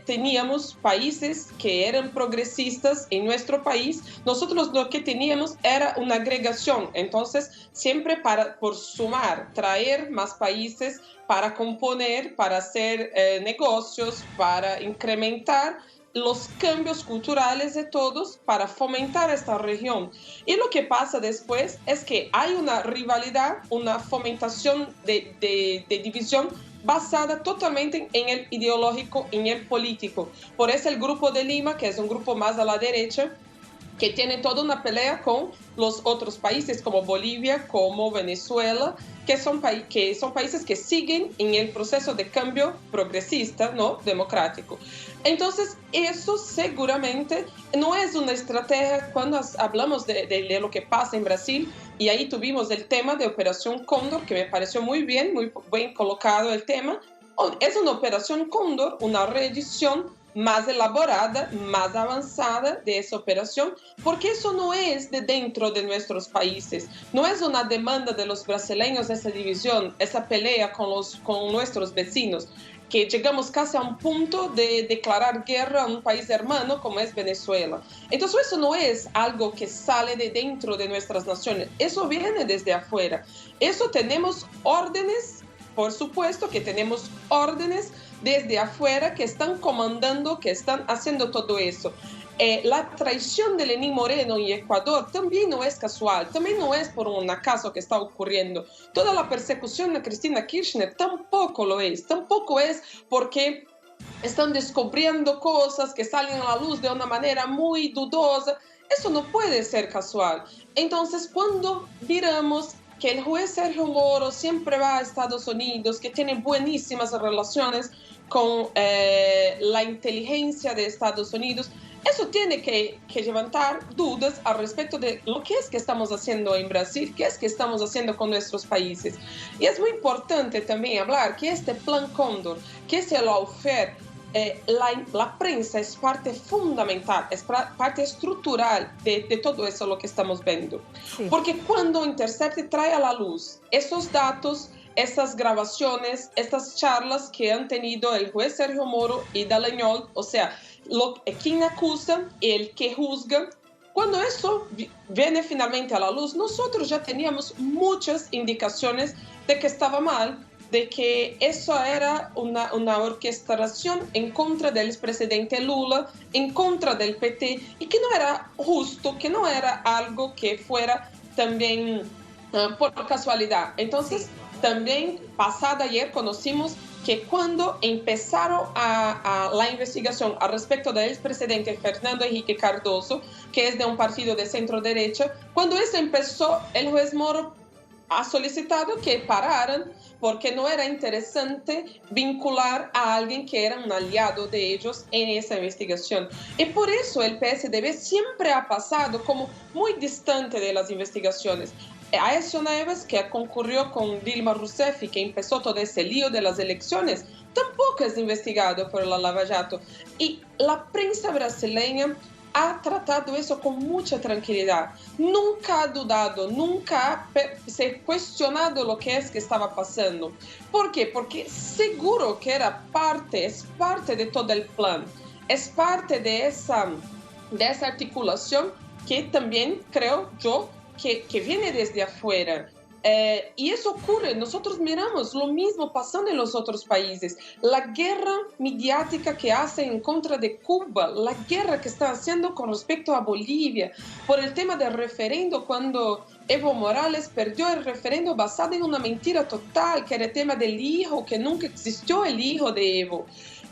teníamos países que eran progresistas en nuestro país, nosotros lo que teníamos era una agregación, entonces siempre por sumar, traer más países para componer, para hacer negocios, para incrementar los cambios culturales de todos para fomentar esta región. Y lo que pasa después es que hay una rivalidad, una fomentación de división basada totalmente en el ideológico, en el político. Por eso el Grupo de Lima, que es un grupo más a la derecha, que tiene toda una pelea con los otros países como Bolivia, como Venezuela, que son países que siguen en el proceso de cambio progresista, ¿no? Democrático. Entonces, eso seguramente no es una estrategia cuando hablamos de lo que pasa en Brasil, y ahí tuvimos el tema de Operación Cóndor, que me pareció muy bien colocado el tema. Es una Operación Cóndor, una reedición más elaborada, más avanzada de esa operación, porque eso no es de dentro de nuestros países, no es una demanda de los brasileños esa división, esa pelea con nuestros vecinos, que llegamos casi a un punto de declarar guerra a un país hermano como es Venezuela. Entonces eso no es algo que sale de dentro de nuestras naciones, eso viene desde afuera. Eso tenemos órdenes, por supuesto que tenemos órdenes desde afuera que están comandando, que están haciendo todo eso. La traición de Lenín Moreno en Ecuador también no es casual, también no es por un acaso que está ocurriendo. Toda la persecución de Cristina Kirchner tampoco lo es, tampoco es porque están descubriendo cosas que salen a la luz de una manera muy dudosa. Eso no puede ser casual. Entonces, cuando miramos que el juez Sergio Moro siempre va a Estados Unidos, que tiene buenísimas relaciones con la inteligencia de Estados Unidos, eso tiene que levantar dudas al respecto de lo que es que estamos haciendo en Brasil, qué es que estamos haciendo con nuestros países. Y es muy importante también hablar que este Plan Cóndor, que es el lawfare, la prensa es parte fundamental, es parte estructural de todo eso lo que estamos viendo. Sí. Porque cuando Intercept trae a la luz esos datos, estas grabaciones, estas charlas que han tenido el juez Sergio Moro y Dallagnol, o sea, quien acusa y el que juzga, cuando eso viene finalmente a la luz, nosotros ya teníamos muchas indicaciones de que estaba mal, de que eso era una orquestación en contra del expresidente Lula, en contra del PT, y que no era justo, que no era algo que fuera también por casualidad. Entonces, también pasada ayer conocimos que cuando empezaron la investigación al respecto del expresidente Fernando Henrique Cardoso, que es de un partido de centro derecha, cuando eso empezó, el juez Moro ha solicitado que pararan porque no era interesante vincular a alguien que era un aliado de ellos en esa investigación. Y por eso el PSDB siempre ha pasado como muy distante de las investigaciones. Aécio Neves, que concurrió con Dilma Rousseff y que empezó todo ese lío de las elecciones, tampoco es investigado por la Lava Jato. Y la prensa brasileña ha tratado eso con mucha tranquilidad. Nunca ha dudado, nunca se ha cuestionado lo que es que estaba pasando. ¿Por qué? Porque seguro que era es parte de todo el plan. Es parte de esa articulación que también creo yo que viene desde afuera. Y eso ocurre, nosotros miramos lo mismo pasando en los otros países. La guerra mediática que hace en contra de Cuba, la guerra que está haciendo con respecto a Bolivia, por el tema del referendo, cuando Evo Morales perdió el referendo basado en una mentira total, que era el tema del hijo, que nunca existió el hijo de Evo.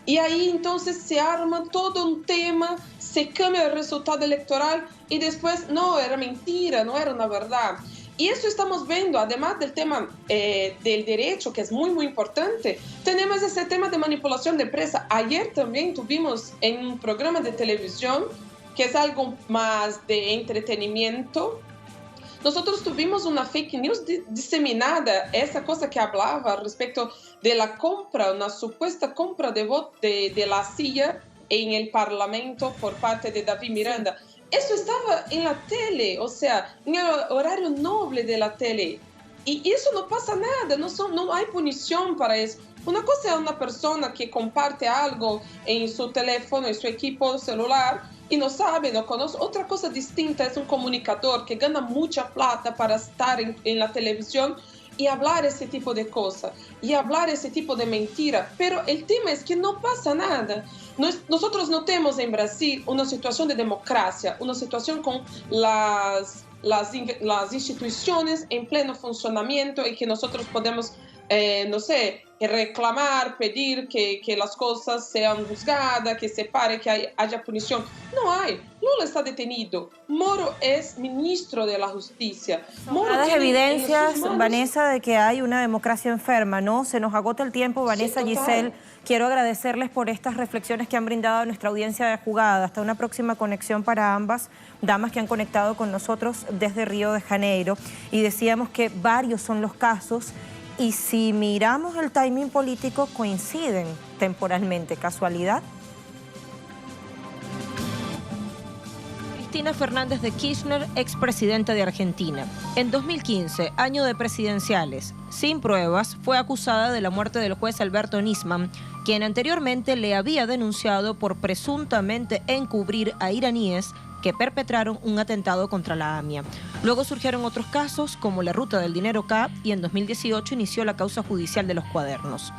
Y ahí entonces se arma todo un tema, se cambia el resultado electoral y después no, era mentira, no era una verdad. Y eso estamos viendo, además del tema del derecho, que es muy, muy importante, tenemos ese tema de manipulación de prensa. Ayer también tuvimos en un programa de televisión, que es algo más de entretenimiento, nosotros tuvimos una fake news diseminada, esa cosa que hablaba respecto de la compra, una supuesta compra de la silla en el Parlamento por parte de David Miranda. Eso estaba en la tele, o sea, en el horario noble de la tele. Y eso no pasa nada, no hay punición para eso. Una cosa es una persona que comparte algo en su teléfono, en su equipo celular, y no sabe, no conoce. Otra cosa distinta es un comunicador que gana mucha plata para estar en la televisión y hablar ese tipo de cosas, y hablar ese tipo de mentira. Pero el tema es que no pasa nada. Nosotros no tenemos en Brasil una situación de democracia, una situación con las instituciones en pleno funcionamiento y que nosotros podemos, no sé, reclamar, pedir que las cosas sean juzgadas, que se pare, que haya punición. No hay. Lula está detenido. Moro es ministro de la Justicia. Hay evidencias, Vanessa, de que hay una democracia enferma, ¿no? Se nos agota el tiempo, Vanessa, sí, Giselle. Quiero agradecerles por estas reflexiones que han brindado a nuestra audiencia de Jugada. Hasta una próxima conexión para ambas damas que han conectado con nosotros desde Río de Janeiro. Y decíamos que varios son los casos y si miramos el timing político coinciden temporalmente. ¿Casualidad? Cristina Fernández de Kirchner, expresidenta de Argentina. En 2015, año de presidenciales, sin pruebas, fue acusada de la muerte del juez Alberto Nisman, quien anteriormente le había denunciado por presuntamente encubrir a iraníes que perpetraron un atentado contra la AMIA. Luego surgieron otros casos, como la ruta del dinero K, y en 2018 inició la causa judicial de los cuadernos.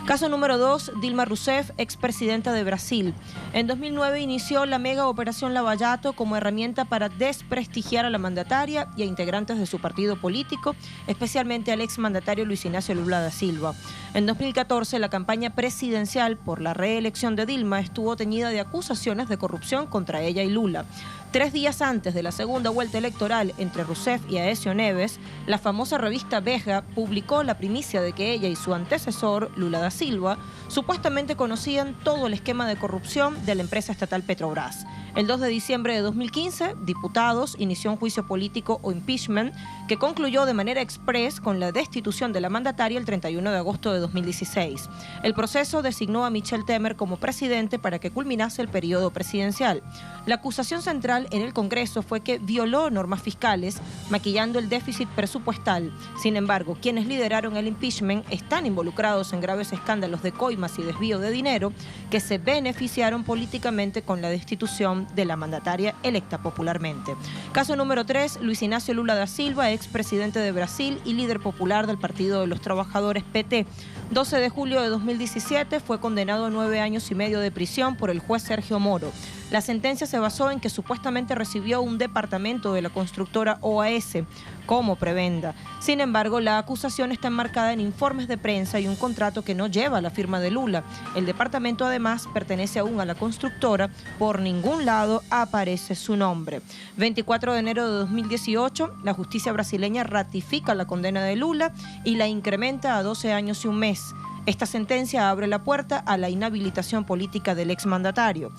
Caso número 2, Dilma Rousseff, expresidenta de Brasil. En 2009 inició la mega operación Lava-Jato como herramienta para desprestigiar a la mandataria y a integrantes de su partido político, especialmente al exmandatario Luis Ignacio Lula da Silva. En 2014, la campaña presidencial por la reelección de Dilma estuvo teñida de acusaciones de corrupción contra ella y Lula. 3 días antes de la segunda vuelta electoral entre Rousseff y Aécio Neves, la famosa revista Veja publicó la primicia de que ella y su antecesor, Lula da Silva, supuestamente conocían todo el esquema de corrupción de la empresa estatal Petrobras. El 2 de diciembre de 2015, Diputados inició un juicio político o impeachment que concluyó de manera express con la destitución de la mandataria el 31 de agosto de 2016. El proceso designó a Michel Temer como presidente para que culminase el periodo presidencial. La acusación central en el Congreso fue que violó normas fiscales, maquillando el déficit presupuestal. Sin embargo, quienes lideraron el impeachment están involucrados en graves escándalos de coimas y desvío de dinero que se beneficiaron políticamente con la destitución de la mandataria electa popularmente. Caso número 3, Luis Ignacio Lula da Silva, expresidente de Brasil y líder popular del Partido de los Trabajadores PT. 12 de julio de 2017 fue condenado a 9 años y medio de prisión por el juez Sergio Moro. La sentencia se basó en que supuestamente recibió un departamento de la constructora OAS como prebenda. Sin embargo, la acusación está enmarcada en informes de prensa y un contrato que no lleva la firma de Lula. El departamento además pertenece aún a la constructora, por ningún lado aparece su nombre. 24 de enero de 2018, la justicia brasileña ratifica la condena de Lula y la incrementa a 12 años y un mes. Esta sentencia abre la puerta a la inhabilitación política del exmandatario.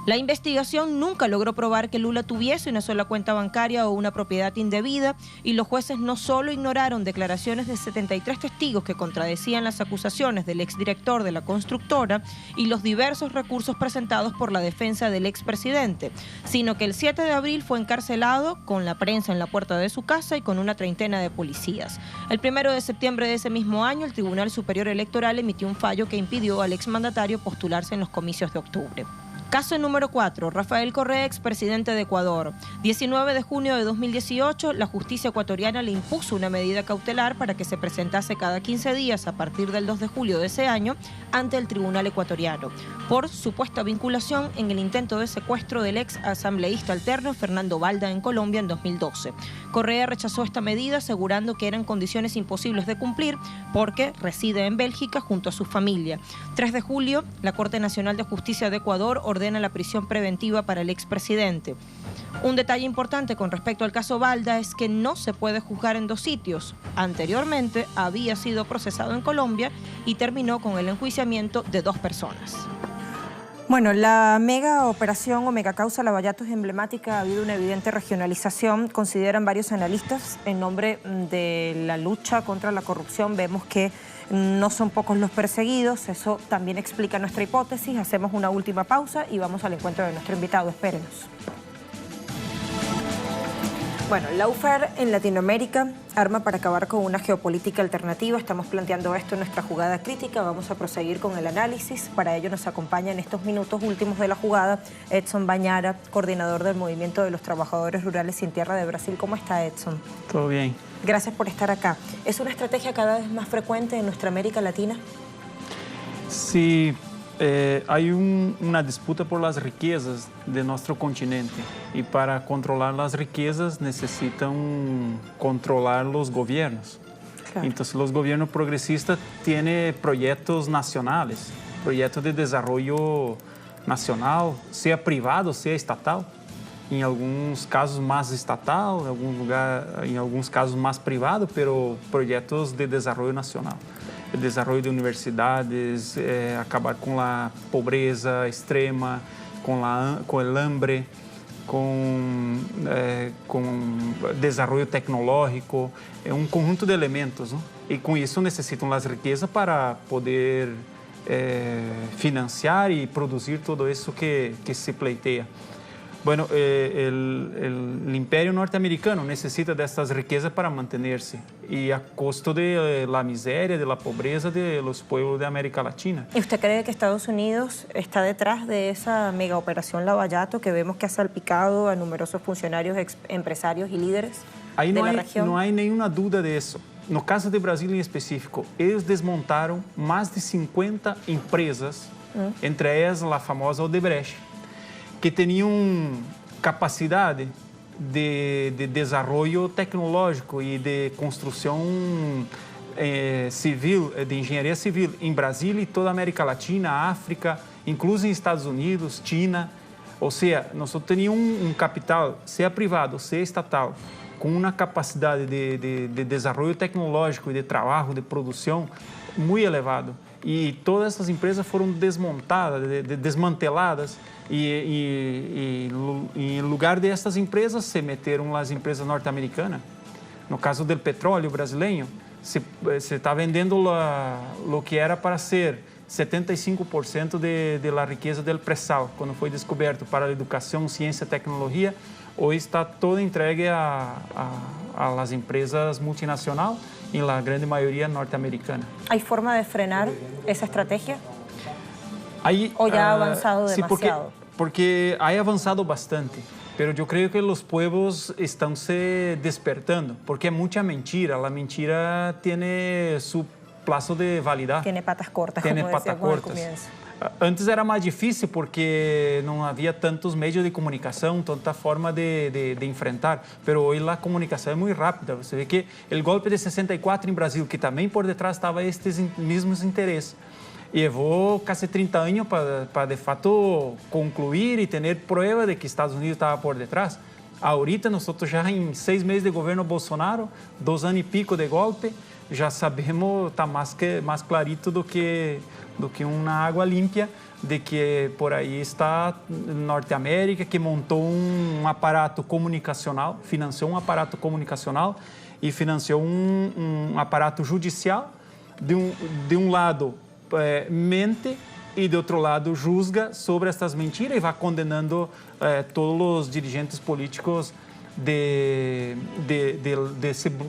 La investigación nunca logró probar que Lula tuviese una sola cuenta bancaria o una propiedad indebida, y los jueces no solo ignoraron declaraciones de 73 testigos que contradecían las acusaciones del exdirector de la constructora y los diversos recursos presentados por la defensa del expresidente, sino que el 7 de abril fue encarcelado con la prensa en la puerta de su casa y con una treintena de policías. El 1 de septiembre de ese mismo año, el Tribunal Superior Electoral emitió un fallo que impidió al exmandatario postularse en los comicios de octubre. Caso número 4, Rafael Correa, expresidente de Ecuador. 19 de junio de 2018, la justicia ecuatoriana le impuso una medida cautelar para que se presentase cada 15 días a partir del 2 de julio de ese año ante el tribunal ecuatoriano por supuesta vinculación en el intento de secuestro del ex asambleísta alterno Fernando Balda en Colombia en 2012. Correa rechazó esta medida asegurando que eran condiciones imposibles de cumplir porque reside en Bélgica junto a su familia. 3 de julio, la Corte Nacional de Justicia de Ecuador ordena la prisión preventiva para el expresidente. Un detalle importante con respecto al caso Balda es que no se puede juzgar en dos sitios. Anteriormente había sido procesado en Colombia y terminó con el enjuiciamiento de 2 personas. Bueno, la mega operación o mega causa Lavallato es emblemática, ha habido una evidente regionalización, consideran varios analistas, en nombre de la lucha contra la corrupción. Vemos que no son pocos los perseguidos, eso también explica nuestra hipótesis. Hacemos una última pausa y vamos al encuentro de nuestro invitado, espérenos. Bueno, lawfare en Latinoamérica, arma para acabar con una geopolítica alternativa. Estamos planteando esto en nuestra jugada crítica. Vamos a proseguir con el análisis. Para ello nos acompaña en estos minutos últimos de la jugada Edson Bañara, coordinador del Movimiento de los Trabajadores Rurales Sin Tierra de Brasil. ¿Cómo está, Edson? Todo bien. Gracias por estar acá. ¿Es una estrategia cada vez más frecuente en nuestra América Latina? Sí. Hay una disputa por las riquezas de nuestro continente y para controlar las riquezas necesitan controlar los gobiernos. Claro. Entonces los gobiernos progresistas tienen proyectos nacionales, proyectos de desarrollo nacional, sea privado, sea estatal. Em alguns casos mais estatal, em alguns casos mais privado, pero projetos de desenvolvimento nacional. O desenvolvimento de universidades, acabar com a pobreza extrema, com o hambre, com desenvolvimento tecnológico, é um conjunto de elementos, não? E com isso necessitam as riquezas para poder financiar e produzir tudo isso que se pleiteia. Bueno, el imperio norteamericano necesita de estas riquezas para mantenerse y a costo de la miseria, de la pobreza de los pueblos de América Latina. ¿Y usted cree que Estados Unidos está detrás de esa mega operación Lavallato que vemos que ha salpicado a numerosos funcionarios, empresarios y líderes de la región? No hay ninguna duda de eso. No caso de Brasil en específico, ellos desmontaron más de 50 empresas, entre ellas la famosa Odebrecht, que tinham capacidade de desenvolvimento tecnológico e de construção civil, de engenharia civil em Brasília e toda a América Latina, África, incluso em Estados Unidos, China. Ou seja, nós teníamos capital, seja privado, seja estatal, com uma capacidade de desenvolvimento tecnológico e de trabalho, de produção muito elevado. E todas essas empresas foram desmontadas, desmanteladas. E em lugar dessas empresas, se meteram as empresas norte-americanas. No caso do petróleo brasileiro, se está vendendo o que era para ser 75% de la riqueza del pré-sal, quando foi descoberto para a educação, ciência e tecnologia, hoje está toda entregue a las empresas multinacionais, em la grande maioria norte-americana. ¿Hay forma de frenar esa estrategia? ¿O ya ha avanzado demasiado? Sí, porque ha avançado bastante, pero yo creo que los pueblos están se despertando, porque é muita mentira. A mentira tiene su plazo de validade. Tiene patas cortas, como decíamos al comienzo. Antes era mais difícil porque não havia tantos meios de comunicação, tanta forma de enfrentar. Pero hoje a comunicação é muito rápida. Você vê que o golpe de 64 em Brasil, que também por detrás estava estes mesmos interesses, levou quase 30 anos para de fato concluir e ter prova de que Estados Unidos estava por detrás. Ahorita nós já em 6 meses de governo Bolsonaro, 2 anos e pico de golpe, já sabemos, está mais clarito do que uma água limpa, de que por aí está Norte-América, que montou um aparato comunicacional, financiou um aparato comunicacional e financiou um aparato judicial. De um lado, mente e, de outro lado, juzga sobre estas mentiras e vai condenando todos os dirigentes políticos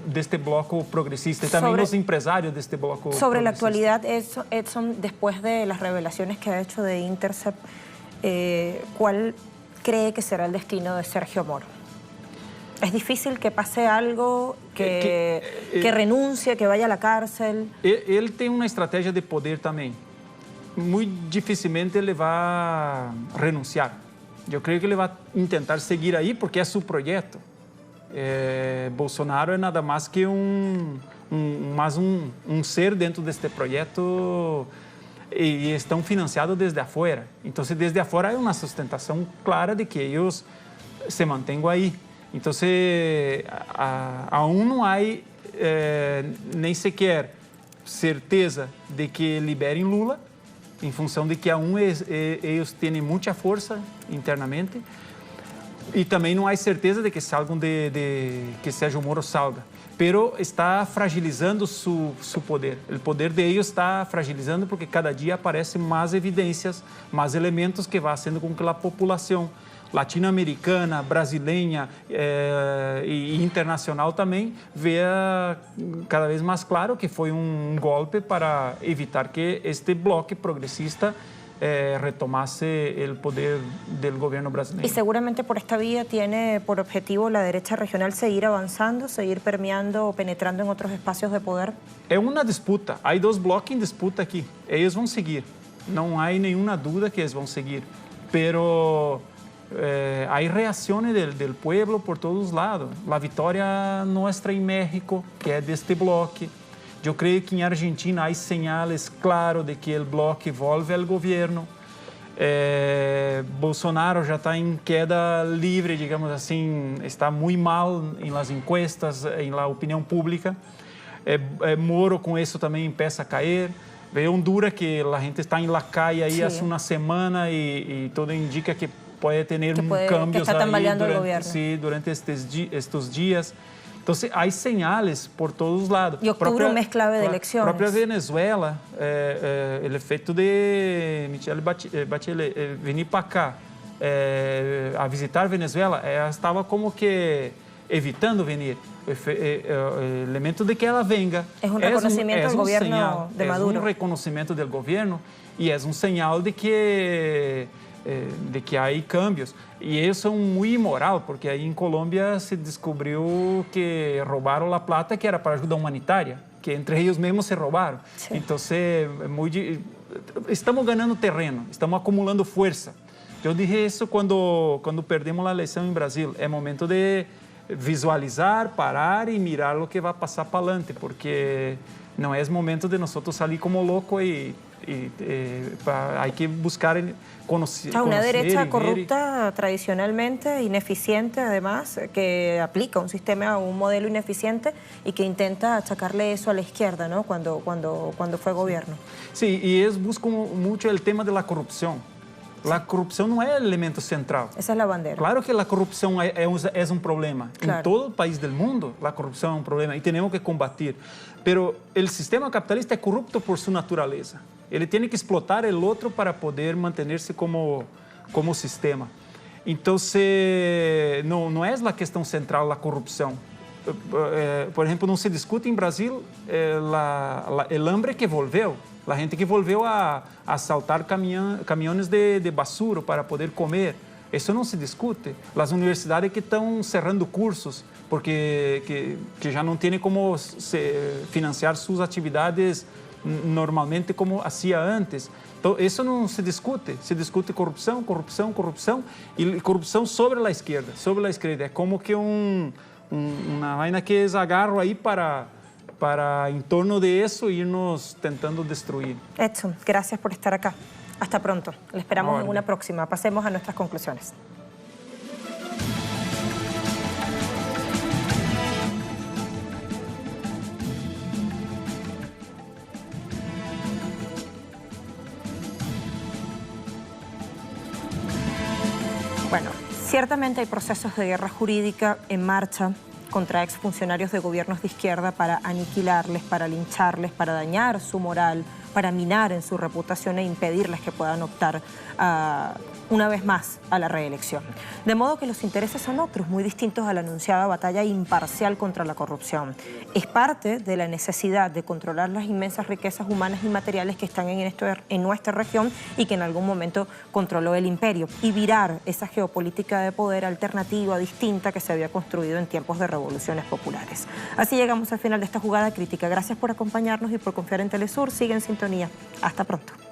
deste bloco progresista y también los empresarios de este bloco sobre progresista. La actualidad, Edson, después de las revelaciones que ha hecho de Intercept, ¿cuál cree que será el destino de Sergio Moro? ¿Es difícil que pase algo, que renuncie, que vaya a la cárcel? Él tiene una estrategia de poder también. Muy difícilmente le va a renunciar. Eu creio que ele vai tentar seguir aí porque é seu projeto. Bolsonaro é nada mais que um ser dentro deste projeto e estão financiados desde afuera. Então, desde afuera há uma sustentação clara de que eles se mantenham aí. Então, aún não há nem sequer certeza de que liberem Lula, em função de que eles têm muita força internamente e também não há certeza de que salgam que Sérgio Moro salga. Pero está fragilizando su poder. O poder de eles está fragilizando porque cada dia aparecem mais evidências, mais elementos que vão fazendo com que a população latino-americana, brasileira e internacional também veja cada vez mais claro que foi golpe para evitar que este bloque progresista retomase el poder del gobierno brasileño. Y seguramente por esta vía tiene por objetivo la derecha regional seguir avanzando, seguir permeando o penetrando en otros espacios de poder. É uma disputa, há dois blocos em disputa aqui, eles vão seguir, não há nenhuma dúvida que eles vão seguir, pero há reações do povo por todos os lados. A vitória nossa em México, que é deste bloco. Eu creio que em Argentina há sinais claros de que o bloco volve ao governo. Bolsonaro já está em queda livre, digamos assim, está muito mal em las encuestas, em la opinião pública. Moro com isso também começa a cair. Ve Honduras que a gente está em la calle aí há uma semana e todo indica que pode ter cambios durante estes dias. Então, há sinais por todos os lados. E outubro é um mês clave de eleições. A própria Venezuela, o efeito de Michelle Bachelet vir para cá, a visitar Venezuela, ela estava como que evitando vir. O elemento de que ela venga é um reconhecimento do governo de Maduro. É um reconhecimento do governo e é um sinal de que há cambios. E isso é muito imoral, porque aí em Colômbia se descobriu que roubaram a plata que era para ajuda humanitária, que entre eles mesmos se roubaram. Sim. Então, estamos ganhando terreno, estamos acumulando força. Eu disse isso quando perdemos a eleição em Brasil. É momento de visualizar, parar e mirar o que vai passar para adelante, porque não é momento de nós sair como loucos e hay que buscar conocer. Una derecha corrupta tradicionalmente, ineficiente además, que aplica un sistema, un modelo ineficiente y que intenta achacarle eso a la izquierda, ¿no? Cuando fue gobierno. Sí, y ellos buscan mucho el tema de la corrupción. La corrupción no es el elemento central. Esa es la bandera. Claro que la corrupción es un problema. Claro. En todo el país del mundo la corrupción es un problema y tenemos que combatir. Pero el sistema capitalista es corrupto por su naturaleza. Ele tem que explotar o outro para poder manter-se como sistema. Então, não é a questão central a corrupção. Por exemplo, não se discute em Brasil o hambre que volveu, a gente que volveu a assaltar caminhões de basura para poder comer. Isso não se discute. As universidades que estão cerrando cursos porque que já não têm como financiar suas atividades normalmente como hacía antes. Então, isso não se discute corrupção e corrupção sobre a esquerda, É como que uma vaina que eles agarram aí para em torno de isso irnos tentando destruir. Edson, gracias por estar acá. Hasta pronto. Le esperamos en una próxima. Pasemos a nuestras conclusiones. Ciertamente hay procesos de guerra jurídica en marcha contra exfuncionarios de gobiernos de izquierda para aniquilarles, para lincharles, para dañar su moral, para minar en su reputación e impedirles que puedan optar una vez más a la reelección. De modo que los intereses son otros, muy distintos a la anunciada batalla imparcial contra la corrupción. Es parte de la necesidad de controlar las inmensas riquezas humanas y materiales que están en nuestra región y que en algún momento controló el imperio, y virar esa geopolítica de poder alternativa, distinta, que se había construido en tiempos de revoluciones populares. Así llegamos al final de esta jugada crítica. Gracias por acompañarnos y por confiar en Telesur. Sigue en sintonía. Hasta pronto.